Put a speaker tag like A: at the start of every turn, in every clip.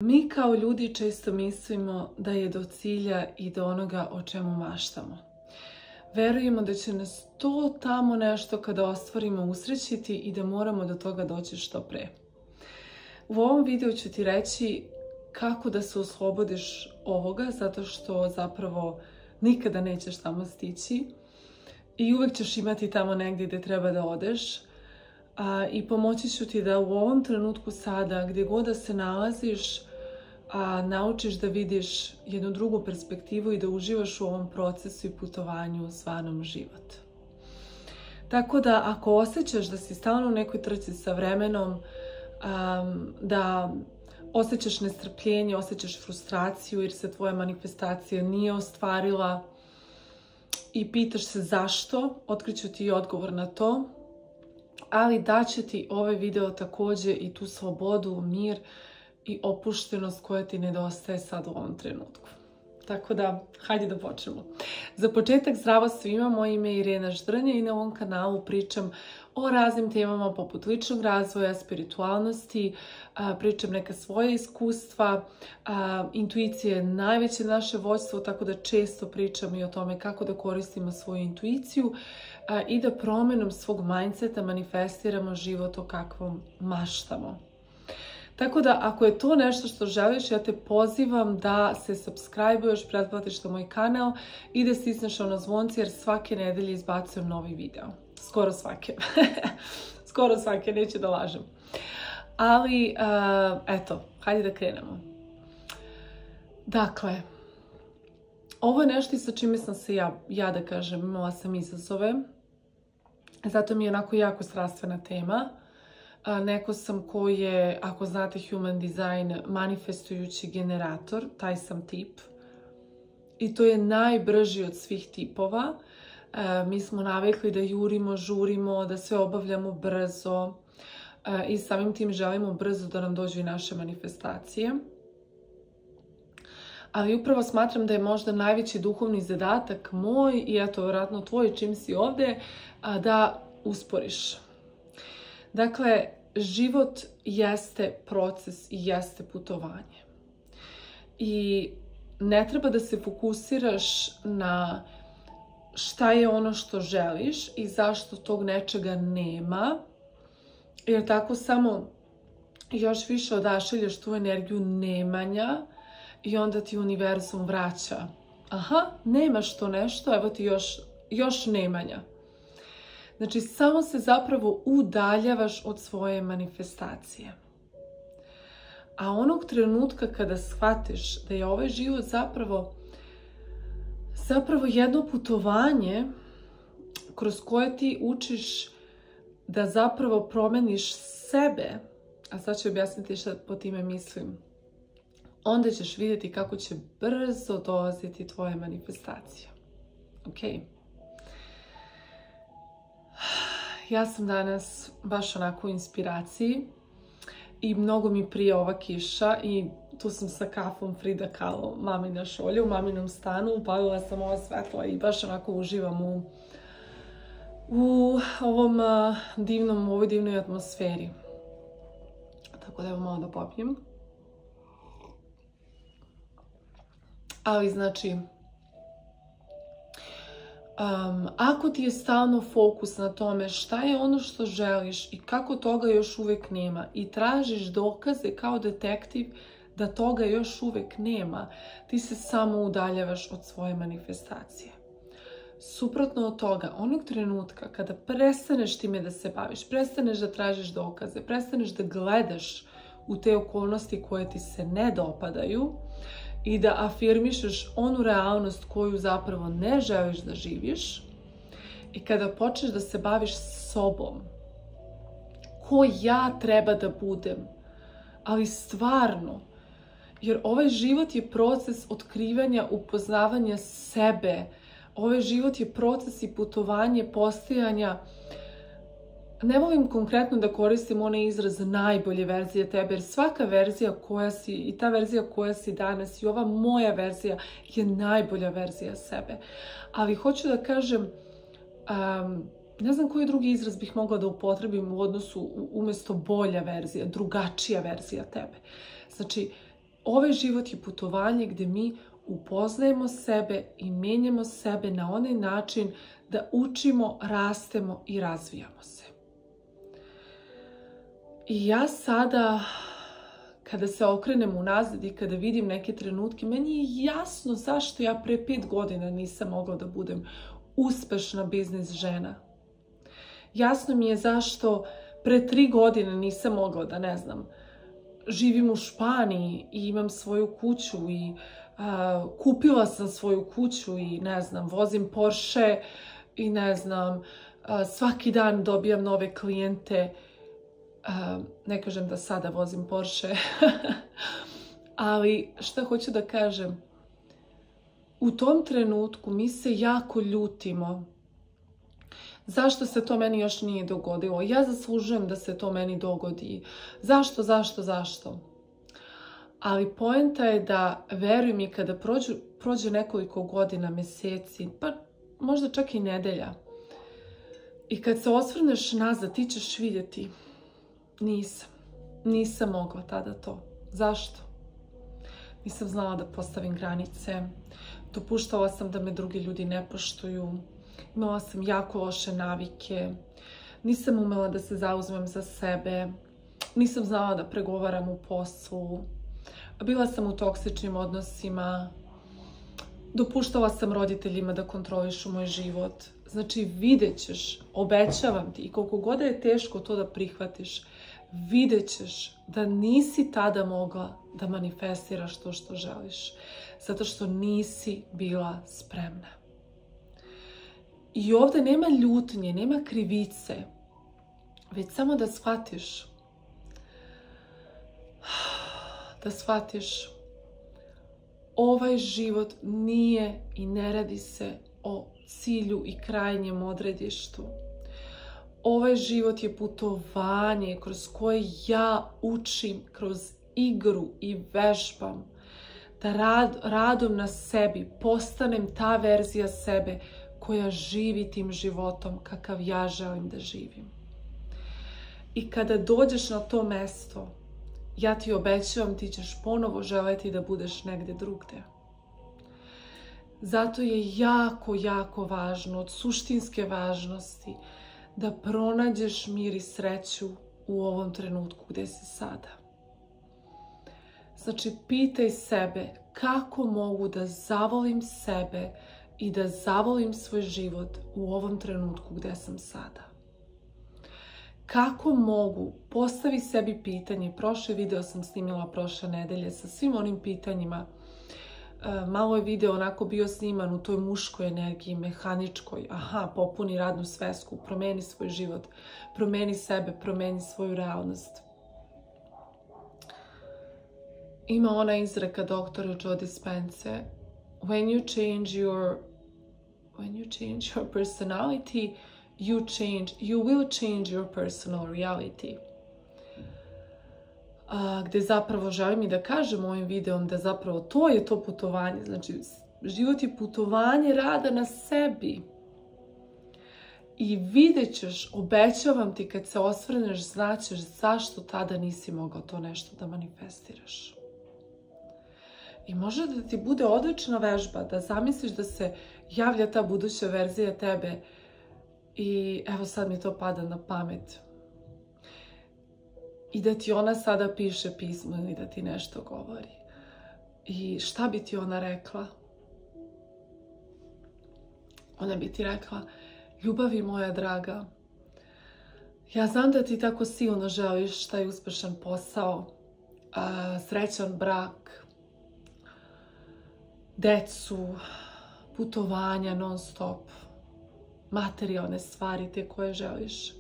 A: Mi kao ljudi često mislimo da je do cilja i do onoga o čemu maštamo. Verujemo da će nas to tamo nešto kada ostvarimo usrećiti i da moramo do toga doći što pre. U ovom videu ću ti reći kako da se oslobodiš ovoga, zato što zapravo nikada nećeš tamo stići i uvek ćeš imati tamo negdje gdje treba da odeš. I pomoći ću ti da u ovom trenutku sada, gdje god da se nalaziš, naučiš da vidiš jednu drugu perspektivu i da uživaš u ovom procesu i putovanju zvanom život. Tako da ako osjećaš da si stalno u nekoj trci sa vremenom, da osjećaš nestrpljenje, osjećaš frustraciju jer se tvoja manifestacija nije ostvarila i pitaš se zašto, otkriću ti odgovor na to, ali daće ti ovaj video također i tu slobodu, mir i opuštenost koja ti nedostaje sad u ovom trenutku. Tako da, hajde da počnemo. Za početak, zdravo svima, moje ime je Irena Ždrnja i na ovom kanalu pričam o raznim temama poput ličnog razvoja, spiritualnosti, pričam neka svoja iskustva, intuicija je najveće naše vođstvo, tako da često pričam i o tome kako da koristimo svoju intuiciju i da promjenom svog mindseta manifestiramo život o kakvom maštamo. Tako da, ako je to nešto što želiš, ja te pozivam da se subscribe-uješ, pretplatiš na moj kanal i da stisneš ono zvonce, jer svake nedelje izbacujem novi video. Skoro svake. Skoro svake, neću da lažem. Ali, eto, hajde da krenemo. Dakle, ovo je nešto sa čime sam se ja da kažem, imala sam izazove. Zato mi je onako jako strastvena tema. Neko sam ko je, ako znate Human Design, manifestujući generator, taj sam tip. I to je najbrži od svih tipova. Mi smo navikli da jurimo, žurimo, da sve obavljamo brzo i samim tim želimo brzo da nam dođu i naše manifestacije. Ali upravo smatram da je možda najveći duhovni zadatak moj i eto, vjerojatno tvoj čim si ovdje, da usporiš. Dakle, život jeste proces i jeste putovanje. I ne treba da se fokusiraš na šta je ono što želiš i zašto tog nečega nema, jer tako samo još više odašiljaš tu energiju nemanja i onda ti univerzum vraća. Aha, nemaš to nešto, evo ti još nemanja. Znači, samo se zapravo udaljavaš od svoje manifestacije. A onog trenutka kada shvatiš da je ovaj život zapravo jedno putovanje kroz koje ti učiš da zapravo promeniš sebe, a sad ću objasniti šta po time mislim, onda ćeš vidjeti kako će brzo dolaziti tvoje manifestacije. Ok? Ja sam danas baš onako u inspiraciji i mnogo mi prije ova kiša i tu sam sa kafom Frida Kahlo, mamina šolja, u maminom stanu, upalila sam ovo svetlo i baš onako uživam u ovoj divnoj atmosferi. Tako da evo malo da popijem. Ali znači, ako ti je stalno fokus na tome šta je ono što želiš i kako toga još uvijek nema i tražiš dokaze kao detektiv da toga još uvijek nema, ti se samo udaljavaš od svoje manifestacije. Suprotno od toga, onog trenutka kada prestaneš time da se baviš, prestaneš da tražiš dokaze, prestaneš da gledaš u te okolnosti koje ti se ne dopadaju, i da afirmišeš onu realnost koju zapravo ne želiš da živiš i kada počneš da se baviš sobom, ko ja treba da budem, ali stvarno, jer ovaj život je proces otkrivanja, upoznavanja sebe, ovaj život je proces i putovanje postojanja. Ne volim konkretno da koristim onaj izraz najbolje verzije tebe, jer svaka verzija koja si i ta verzija koja si danas i ova moja verzija je najbolja verzija sebe. Ali hoću da kažem, ne znam koji drugi izraz bih mogla da upotrebim u odnosu umjesto bolja verzija, drugačija verzija tebe. Znači, ovaj život je putovanje gdje mi upoznajemo sebe i mijenjamo sebe na onaj način da učimo, rastemo i razvijamo se. I ja sada, kada se okrenem unazad i kada vidim neke trenutke, meni je jasno zašto ja pre 5 godina nisam mogla da budem uspešna biznis žena. Jasno mi je zašto pre 3 godine nisam mogla da, ne znam, živim u Španiji i imam svoju kuću i kupila sam svoju kuću i, ne znam, vozim Porsche i, ne znam, svaki dan dobijam nove klijente. Ne kažem da sada vozim Porsche, ali šta hoću da kažem, u tom trenutku mi se jako ljutimo. Zašto se to meni još nije dogodilo? Ja zaslužujem da se to meni dogodi. Zašto? Ali poenta je da, veruj mi, kada prođe nekoliko godina, mjeseci, pa možda čak i nedelja, i kad se osvrneš nazad, ti ćeš vidjeti, nisam mogla tada to. Zašto? Nisam znala da postavim granice, dopuštala sam da me drugi ljudi ne poštuju, imala sam jako loše navike, nisam umela da se zauzmem za sebe, nisam znala da pregovaram u poslu, bila sam u toksičnim odnosima, dopuštala sam roditeljima da kontrolišu moj život. Znači, vidjet ćeš, obećavam ti, i koliko god je teško to da prihvatiš, vidjet ćeš da nisi tada mogla da manifestiraš to što želiš. Zato što nisi bila spremna. I ovdje nema ljutnje, nema krivice, već samo da shvatiš ovaj život nije i ne radi se o cilju i krajnjem odredištu. Ovaj život je putovanje kroz koje ja učim, kroz igru i vežbam, da radom na sebi postanem ta verzija sebe koja živi tim životom kakav ja želim da živim. I kada dođeš na to mesto, ja ti obećavam, ti ćeš ponovo želeti da budeš negdje drugdje. Zato je jako, jako važno, od suštinske važnosti, da pronađeš mir i sreću u ovom trenutku gdje si sada. Znači, pitaj sebe kako mogu da zavolim sebe i da zavolim svoj život u ovom trenutku gdje sam sada. Kako mogu, postavi sebi pitanje, prošli video sam snimila prošle nedelje sa svim onim pitanjima. Malo je video onako bio sniman u toj muškoj energiji, mehaničkoj. Popuni radnu svesku, promeni svoj život, promeni sebe, promeni svoju realnost. Ima ona izreka doktora Joe Dispenze, when you change your personality, you will change your personal reality. Gdje zapravo želim i da kažem ovim videom da zapravo to je to putovanje. Znači, život je putovanje rada na sebi. I vidjet ćeš, obećavam ti, kad se osvrneš, znaćeš zašto tada nisi mogao to nešto da manifestiraš. I može da ti bude odlična vežba, da zamisliš da se javlja ta buduća verzija tebe i evo sad mi to pada na pamet. I da ti ona sada piše pismo ili da ti nešto govori. I šta bi ti ona rekla? Ona bi ti rekla, ljubavi moja draga, ja znam da ti tako silno želiš taj uspešan posao, srećan brak, decu, putovanja non stop, materijalne stvari te koje želiš.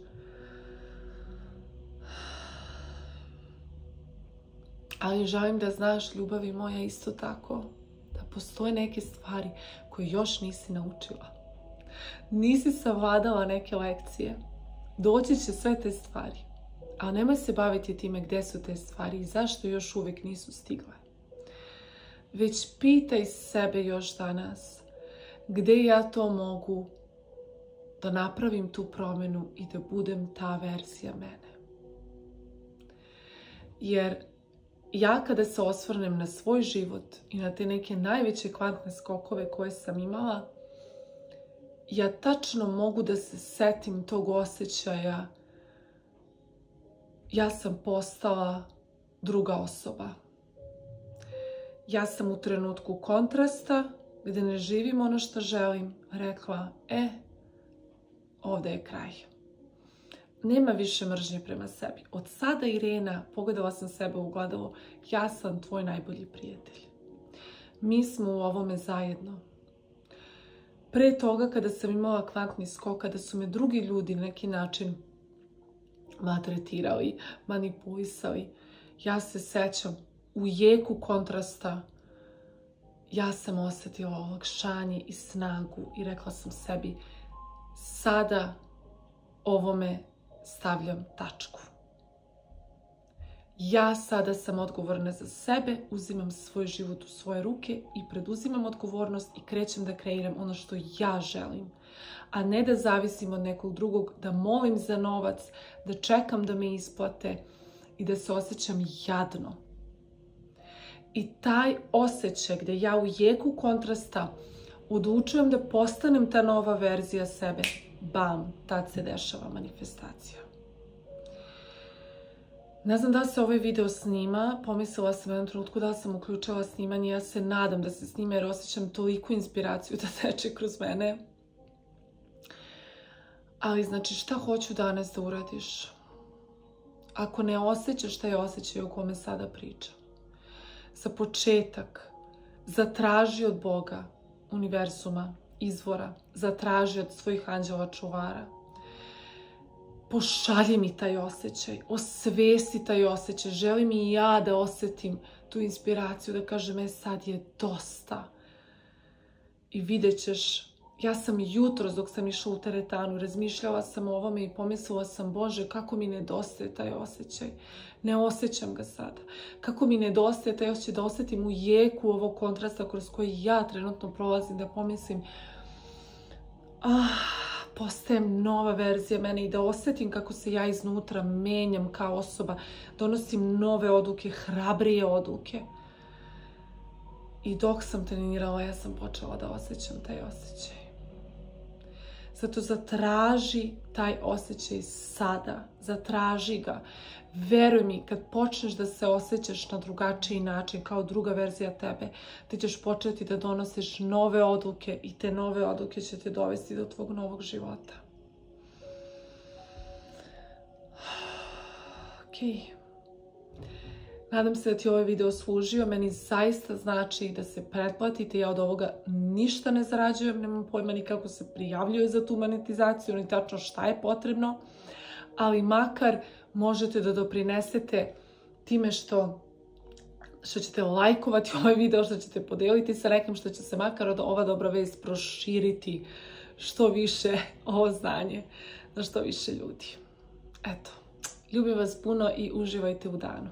A: Ali želim da znaš, ljubavi moja, isto tako, da postoje neke stvari koje još nisi naučila. Nisi savladala neke lekcije. Doći će sve te stvari. Ali nemoj se baviti time gdje su te stvari i zašto još uvijek nisu stigle. Već pitaj sebe još danas, gdje ja to mogu da napravim tu promjenu i da budem ta verzija mene. Jer ja kada se osvrnem na svoj život i na te neke najveće kvantne skokove koje sam imala, ja tačno mogu da se setim tog osjećaja. Ja sam postala druga osoba. Ja sam u trenutku kontrasta, gdje ne živim ono što želim, rekla, ovdje je kraj. Nema više mržnje prema sebi. Od sada, Irena, pogledala sam sebe u ogledalo, ja sam tvoj najbolji prijatelj. Mi smo u ovome zajedno. Pre toga, kada sam imala kvantni skok, kada su me drugi ljudi na neki način maltretirali, manipulisali, ja se sećam, u jeku kontrasta, ja sam osjetila olakšanje i snagu i rekla sam sebi, sada ovome stavljam tačku. Ja sada sam odgovorna za sebe, uzimam svoj život u svoje ruke i preduzimam odgovornost i krećem da kreiram ono što ja želim. A ne da zavisim od nekog drugog, da molim za novac, da čekam da me isplate i da se osjećam jadno. I taj osjećaj gdje ja u jeku kontrasta odlučujem da postanem ta nova verzija sebe, bam, tad se dešava manifestacija. Ne znam da se ovaj video snima, pomislila sam u jednom trenutku da sam uključila snimanje, ja se nadam da se snima jer osjećam toliku inspiraciju da teče kroz mene. Ali znači šta hoću danas da uradiš? Ako ne osjećaš taj osjećaj o kome sada pričam, za početak zatraži od Boga, univerzuma, izvora, zatraži od svojih anđela čuvara. Pošalji mi taj osjećaj, osvesti taj osjećaj, želim i ja da osjetim tu inspiraciju, da kažem, sad je dosta. I vidjet ćeš, ja sam jutros dok sam išla u teretanu, razmišljala sam o ovome i pomislila sam, Bože, kako mi nedostaje taj osjećaj. Ne osjećam ga sada. Kako mi nedostaje taj osjećaj da osjetim u jeku ovog kontrasta kroz koji ja trenutno prolazim, da pomislim, postajem nova verzija mene i da osjetim kako se ja iznutra menjam kao osoba, donosim nove odluke, hrabrije odluke. I dok sam trenirala, ja sam počela da osjećam taj osjećaj. Zato zatraži taj osjećaj sada, zatraži ga. Veruj mi, kad počneš da se osjećaš na drugačiji način, kao druga verzija tebe, ti ćeš početi da donosiš nove odluke i te nove odluke će te dovesti do tvog novog života. Ok. Nadam se da ti ovaj video služio. Meni zaista znači da se pretplatite. Ja od ovoga ništa ne zarađujem. Nemam pojma ni kako se prijavljuje za tu monetizaciju, ni tačno šta je potrebno. Ali makar možete da doprinesete time što ćete lajkovati ovaj video, što ćete podeliti sa nekim, što će se makar ova dobra vest proširiti što više ovo znanje na što više ljudi. Eto, ljubim vas puno i uživajte u danu.